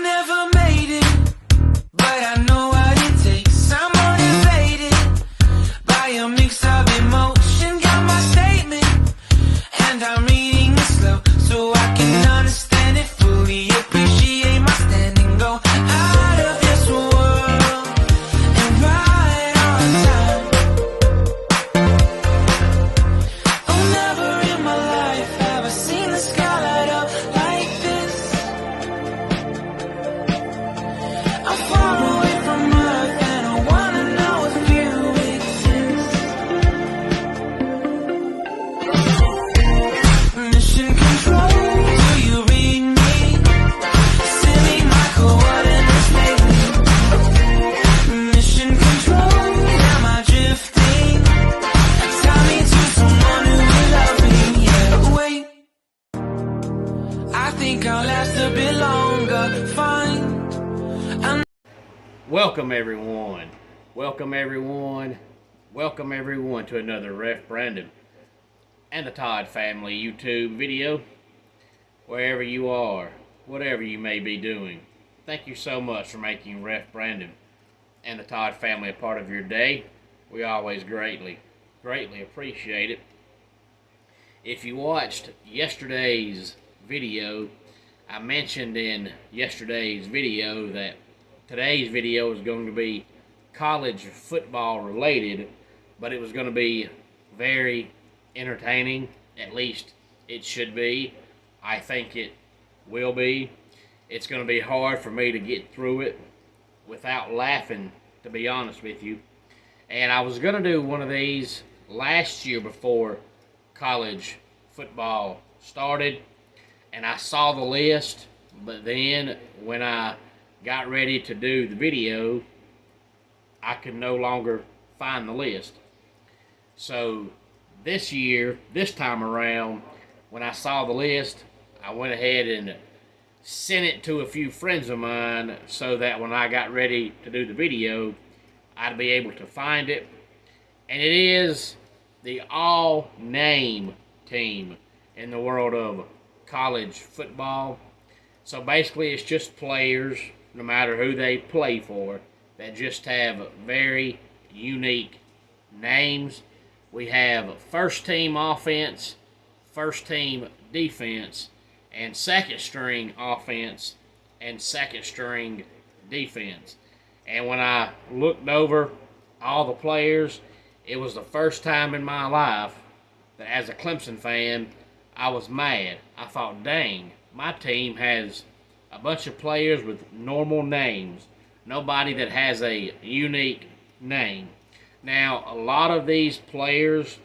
never made it, but I know what it takes. I'm motivated by a mix of emotion. Got my statement, and I'm reading it slow so I can understand it fully. Appreciate my standing, go out of this world and right on time. Oh, never in my life have I seen the sky light up like this. I'm far away from Earth and I wanna know if you exist. Mission control, do you read me? Send me my coordinates lately. Mission control, am I drifting? Tie me to someone who will love me, yeah. Wait, I think I'll last a bit longer. Fine. Welcome everyone. Welcome everyone. Welcome everyone to another Ref Brandon and the Todd family YouTube video. Wherever you are, whatever you may be doing, thank you so much for making Ref Brandon and the Todd family a part of your day. We always greatly appreciate it. If you watched yesterday's video, I mentioned in yesterday's video that today's video is going to be college football related, but it was going to be very entertaining. At least it should be. I think it will be. It's going to be hard for me to get through it without laughing, to be honest with you. And I was going to do one of these last year before college football started, and I saw the list, but then when I got ready to do the video, I could no longer find the list. So this year, this time around, when I saw the list, I went ahead and sent it to a few friends of mine so that when I got ready to do the video, I'd be able to find it. And it is the all-name team in the world of college football. So basically it's just players, no matter who they play for, that just have very unique names. We have first team offense, first team defense, and second string offense and second string defense. And when I looked over all the players, it was the first time in my life that as a Clemson fan, I was mad. I thought, dang, my team has a bunch of players with normal names. Nobody that has a unique name. Now, a lot of these players,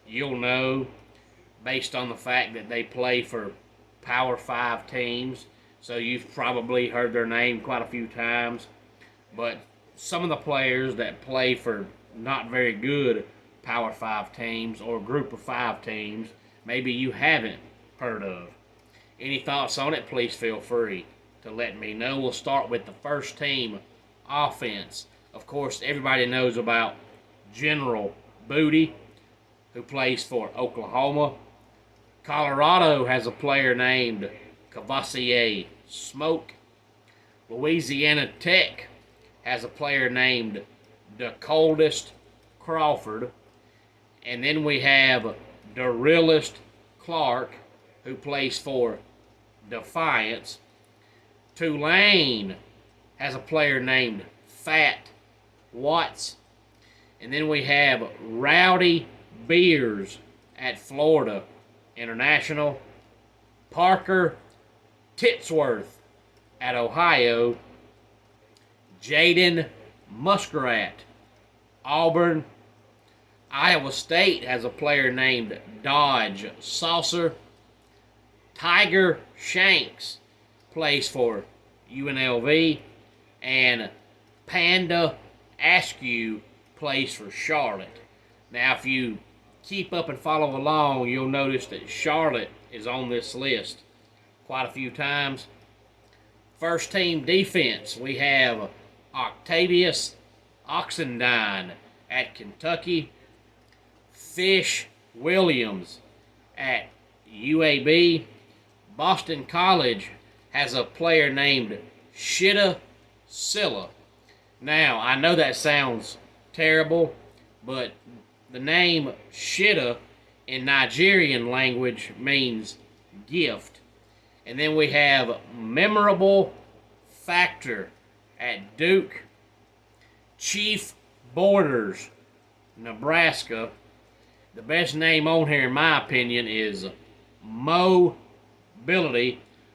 you'll know based on the fact that they play for Power 5 teams. So you've probably heard their name quite a few times. But some of the players that play for not very good Power 5 teams or Group of 5 teams, maybe you haven't heard of. Any thoughts on it, please feel free to let me know. We'll start with the first team offense. Of course, everybody knows about General Booty, who plays for Oklahoma. Colorado has a player named Cavassier Smoke. Louisiana Tech has a player named DeColdest Crawford. And then we have Darillist Clark, who plays for Defiance. Tulane has a player named Fat Watts. And then we have Rowdy Beers at Florida International. Parker Titsworth at Ohio. Jaden Muskrat, Auburn. Iowa State has a player named Dodge Saucer. Tiger Shanks plays for UNLV. And Panda Askew plays for Charlotte. Now, if you keep up and follow along, you'll notice that Charlotte is on this list quite a few times. First team defense, we have Octavius Oxendine at Kentucky. Fish Williams at UAB. Boston College has a player named Shida Silla. Now, I know that sounds terrible, but the name Shida in Nigerian language means gift. And then we have Memorable Factor at Duke. Chief Borders, Nebraska. The best name on here, in my opinion, is Mobility,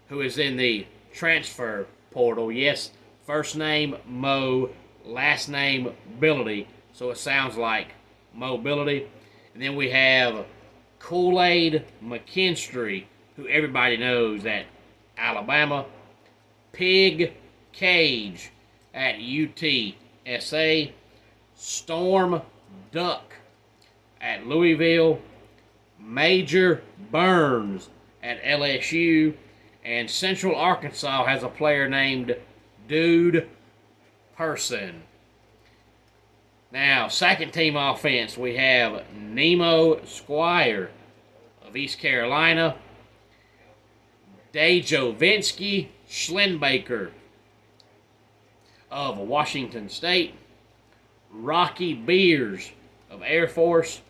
who is in the transfer portal. Yes, first name Mo, last name Bility, so it sounds like Mobility. And then we have Kool-Aid McKinstry, who everybody knows at Alabama. Pig Cage at UTSA. Storm Duck at Louisville. Major Burns at LSU. And Central Arkansas has a player named Dude Person. Now, second team offense, we have Nemo Squire of East Carolina. Dajovinsky Schlenbaker of Washington State. Rocky Beers of Air Force.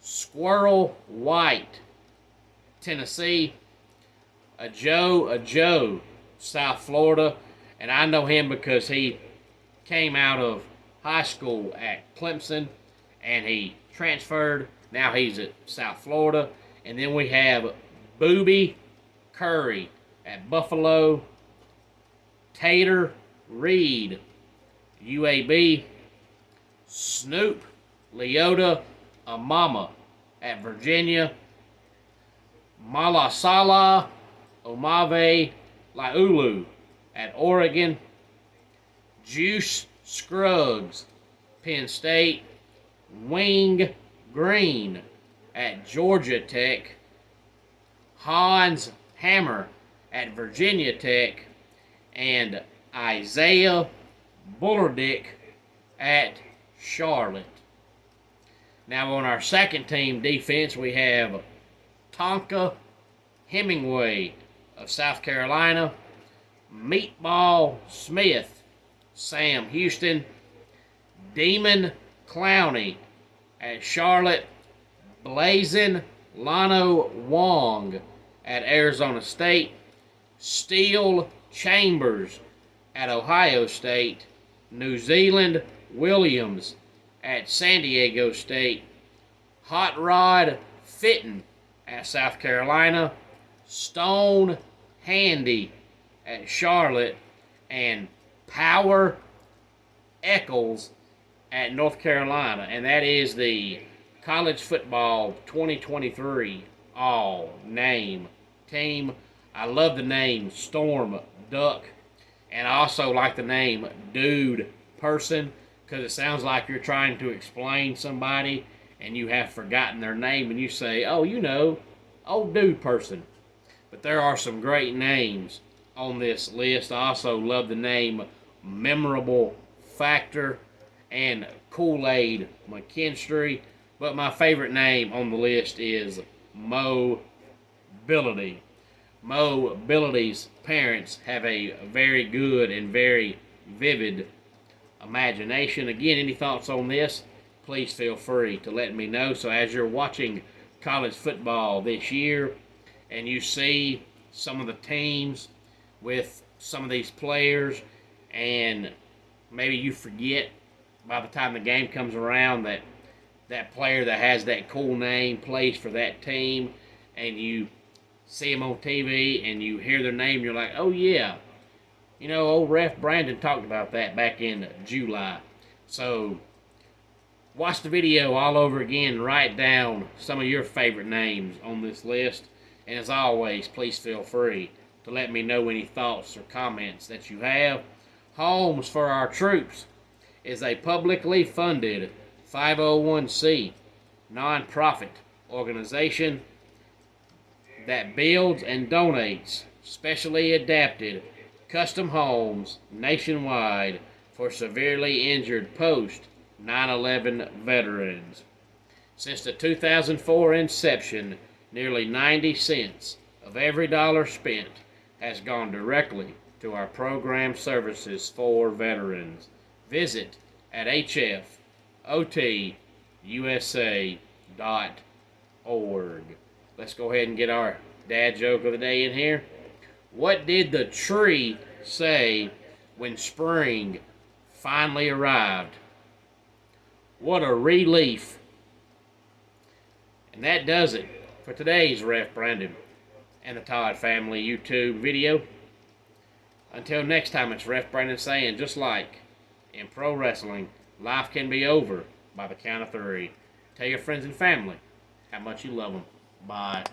Squirrel White, Tennessee. Joe, South Florida. And I know him because he came out of high school at Clemson and he transferred. Now he's at South Florida. And then we have Booby Curry at Buffalo. Tater Reed, UAB. Snoop Leota Amama at Virginia. Malasala Omave Laulu at Oregon. Juice Scruggs, Penn State. Wing Green at Georgia Tech. Hans Hammer at Virginia Tech. And Isaiah Bullardick at Charlotte. Now on our second team defense, we have Tonka Hemingway of South Carolina. Meatball Smith, Sam Houston. Demon Clowney at Charlotte. Blazin' Lano Wong at Arizona State. Steel Chambers at Ohio State. New Zealand Williams at San Diego State. Hot Rod Fitton at South Carolina. Stone Handy at Charlotte. And Power Eccles at North Carolina. And that is the College Football 2023 all-name team. I love the name Storm Duck. And I also like the name Dude Person, because it sounds like you're trying to explain somebody and you have forgotten their name and you say, oh, you know, old Dude Person. But there are some great names on this list. I also love the name Memorable Factor and Kool-Aid McKinstry. But my favorite name on the list is Mobility. Mobility's parents have a very good and very vivid imagination. Again, any thoughts on this, please feel free to let me know. So as you're watching college football this year and you see some of the teams with some of these players and maybe you forget by the time the game comes around that that player that has that cool name plays for that team, and you see them on TV and you hear their name, you're like, oh yeah, you know, old Ref Brandon talked about that back in July. So watch the video all over again, write down some of your favorite names on this list, and as always, please feel free to let me know any thoughts or comments that you have. Homes for Our Troops is a publicly funded 501c nonprofit organization that builds and donates specially adapted custom homes nationwide for severely injured post 9/11 veterans. Since the 2004 inception, nearly 90 cents of every dollar spent has gone directly to our program services for veterans. Visit at hfotusa.org. Let's go ahead and get our dad joke of the day in here. What did the tree say when spring finally arrived? What a relief. And that does it for today's Ref Brandon and the Todd Family YouTube video. Until next time, it's Ref Brandon saying, just like in pro wrestling, life can be over by the count of 3. Tell your friends and family how much you love them. Bye.